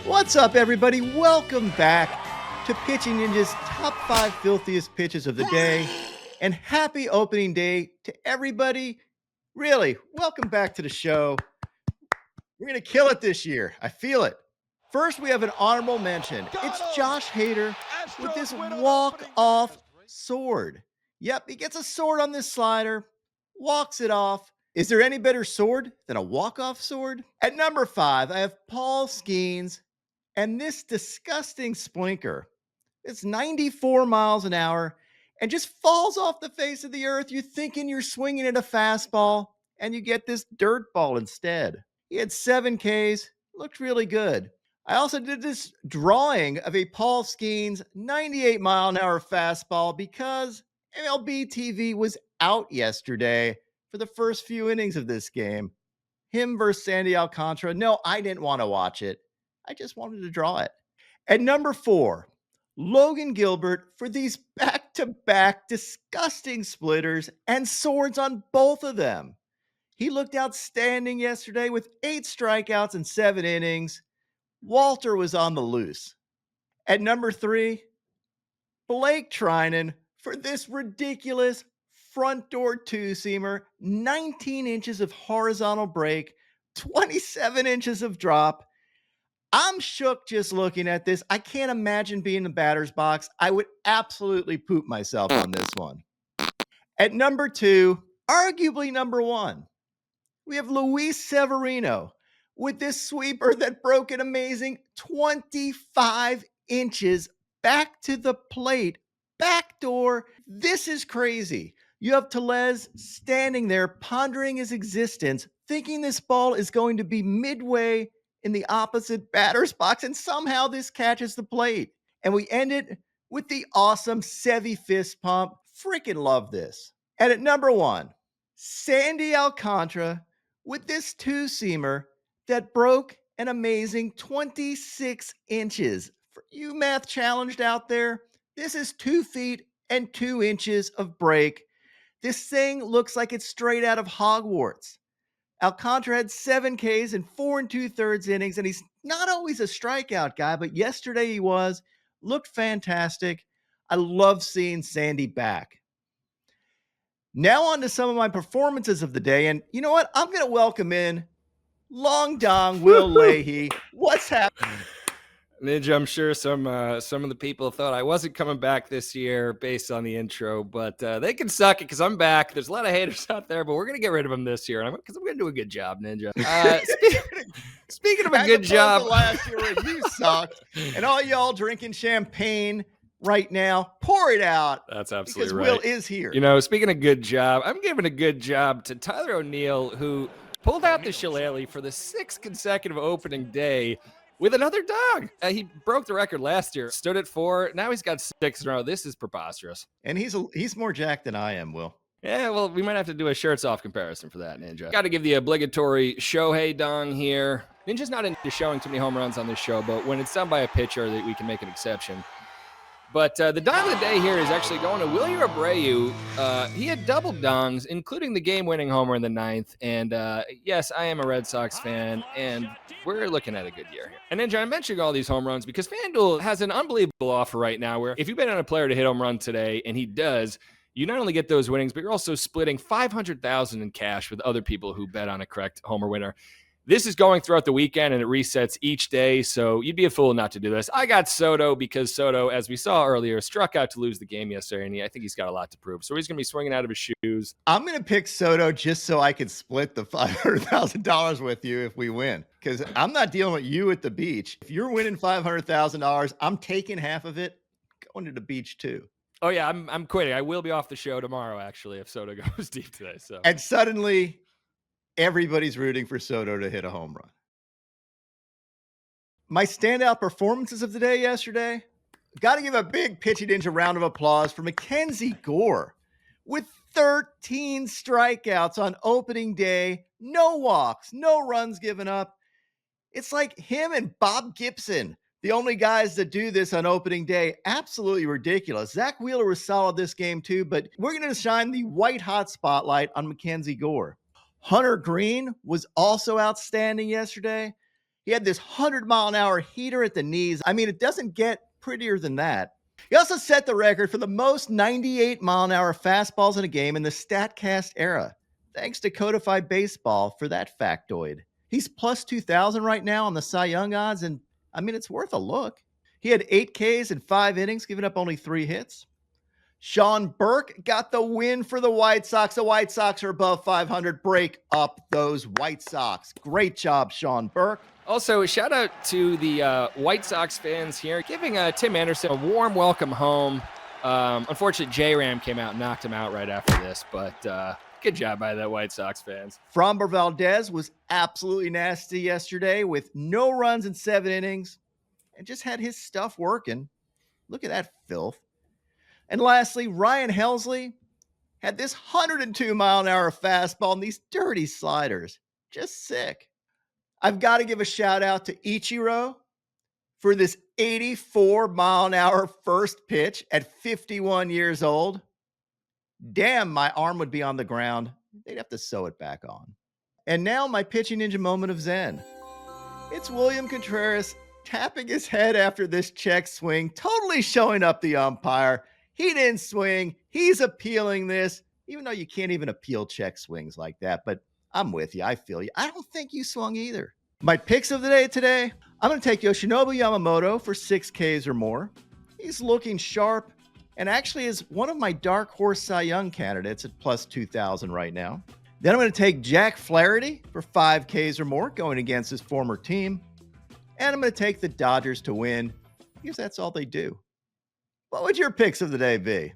What's up, everybody? Welcome back to Pitching Ninja's top 5 filthiest pitches of the day. And happy opening day to everybody. Really, welcome back to the show. We're going to kill it this year. I feel it. First, we have an honorable mention. It's Josh Hader with this walk-off sword. Yep, he gets a sword on this slider, walks it off. Is there any better sword than a walk-off sword? At number 5, I have Paul Skenes and this disgusting splinker. It's 94 miles an hour and just falls off the face of the earth. You're thinking you're swinging at a fastball, and you get this dirt ball instead. He had 7 Ks, looked really good. I also did this drawing of a Paul Skenes 98 mile an hour fastball because MLB TV was out yesterday for the first few innings of this game. Him versus Sandy Alcantara. No, I didn't want to watch it. I just wanted to draw it. At number 4, Logan Gilbert for these back-to-back disgusting splitters and swords on both of them. He looked outstanding yesterday with 8 strikeouts and 7 innings. Walter was on the loose. At number 3, Blake Treinen for this ridiculous front door two-seamer, 19 inches of horizontal break, 27 inches of drop. I'm shook just looking at this. I can't imagine being in the batter's box. I would absolutely poop myself on this one. At number 2, arguably number 1, we have Luis Severino with this sweeper that broke an amazing 25 inches back to the plate, backdoor. This is crazy. You have Tellez standing there pondering his existence, thinking this ball is going to be midway in the opposite batter's box, and somehow this catches the plate. And we end it with the awesome Sevy fist pump. Freaking love this. And at number 1, Sandy Alcantara with this two-seamer that broke an amazing 26 inches. For you math challenged out there, this is 2 feet and 2 inches of break. This thing looks like it's straight out of Hogwarts. Alcantara had 7 Ks in 4 2/3 innings, and he's not always a strikeout guy, but yesterday he was. Looked fantastic. I love seeing Sandy back. Now on to some of my performances of the day, and you know what? I'm going to welcome in Long Dong Will Leahey. What's happening? Ninja, I'm sure some of the people thought I wasn't coming back this year based on the intro, but they can suck it because I'm back. There's a lot of haters out there, but we're going to get rid of them this year because I'm going to do a good job, Ninja. Speaking of a good job. Last year when you sucked, and all y'all drinking champagne right now, pour it out. That's absolutely because right. Will is here. You know, speaking of good job, I'm giving a good job to Tyler O'Neill, who pulled out the shillelagh for the 6th consecutive opening day with another dog. He broke the record last year, stood at 4. Now he's got 6 in a row. This is preposterous. And he's more jacked than I am, Will. Yeah, well, we might have to do a shirts off comparison for that, Ninja. Got to give the obligatory Shohei dong here. Ninja's not into showing too many home runs on this show, but when it's done by a pitcher, that we can make an exception. But the dong of the day here is actually going to Willie Abreu. He had double dongs, including the game-winning homer in the 9th. And yes, I am a Red Sox fan, and we're looking at a good year here. And then, John, I'm mentioning all these home runs because FanDuel has an unbelievable offer right now where if you bet on a player to hit home run today, and he does, you not only get those winnings, but you're also splitting $500,000 in cash with other people who bet on a correct homer winner. This is going throughout the weekend, and it resets each day, so you'd be a fool not to do this. I got Soto because Soto, as we saw earlier, struck out to lose the game yesterday, and I think he's got a lot to prove. So he's going to be swinging out of his shoes. I'm going to pick Soto just so I can split the $500,000 with you if we win, because I'm not dealing with you at the beach. If you're winning $500,000, I'm taking half of it, going to the beach too. Oh, yeah, I'm quitting. I will be off the show tomorrow, actually, if Soto goes deep today. So. And suddenly everybody's rooting for Soto to hit a home run. My standout performances of the day yesterday, got to give a big Pitching Ninja round of applause for Mackenzie Gore with 13 strikeouts on opening day, no walks, no runs given up. It's like him and Bob Gibson, the only guys that do this on opening day. Absolutely ridiculous. Zach Wheeler was solid this game too, but we're going to shine the white hot spotlight on Mackenzie Gore. Hunter Greene was also outstanding yesterday. He had this 100-mile-an-hour heater at the knees. I mean, it doesn't get prettier than that. He also set the record for the most 98-mile-an-hour fastballs in a game in the StatCast era, thanks to Codified Baseball for that factoid. He's plus 2,000 right now on the Cy Young odds, and I mean, it's worth a look. He had 8 Ks in 5 innings, giving up only 3 hits. Sean Burke got the win for the White Sox. The White Sox are above 500. Break up those White Sox. Great job, Sean Burke. Also, shout out to the White Sox fans here, giving Tim Anderson a warm welcome home. Unfortunately, J-Ram came out and knocked him out right after this, but good job by the White Sox fans. Framber Valdez was absolutely nasty yesterday with no runs in 7 innings and just had his stuff working. Look at that filth. And lastly, Ryan Helsley had this 102-mile-an-hour fastball and these dirty sliders. Just sick. I've got to give a shout out to Ichiro for this 84-mile-an-hour first pitch at 51 years old. Damn, my arm would be on the ground. They'd have to sew it back on. And now my pitching ninja moment of zen. It's William Contreras tapping his head after this check swing, totally showing up the umpire. He didn't swing. He's appealing this, even though you can't even appeal check swings like that. But I'm with you. I feel you. I don't think you swung either. My picks of the day today, I'm going to take Yoshinobu Yamamoto for 6 Ks or more. He's looking sharp and actually is one of my dark horse Cy Young candidates at plus 2,000 right now. Then I'm going to take Jack Flaherty for 5 Ks or more going against his former team. And I'm going to take the Dodgers to win because that's all they do. What would your picks of the day be?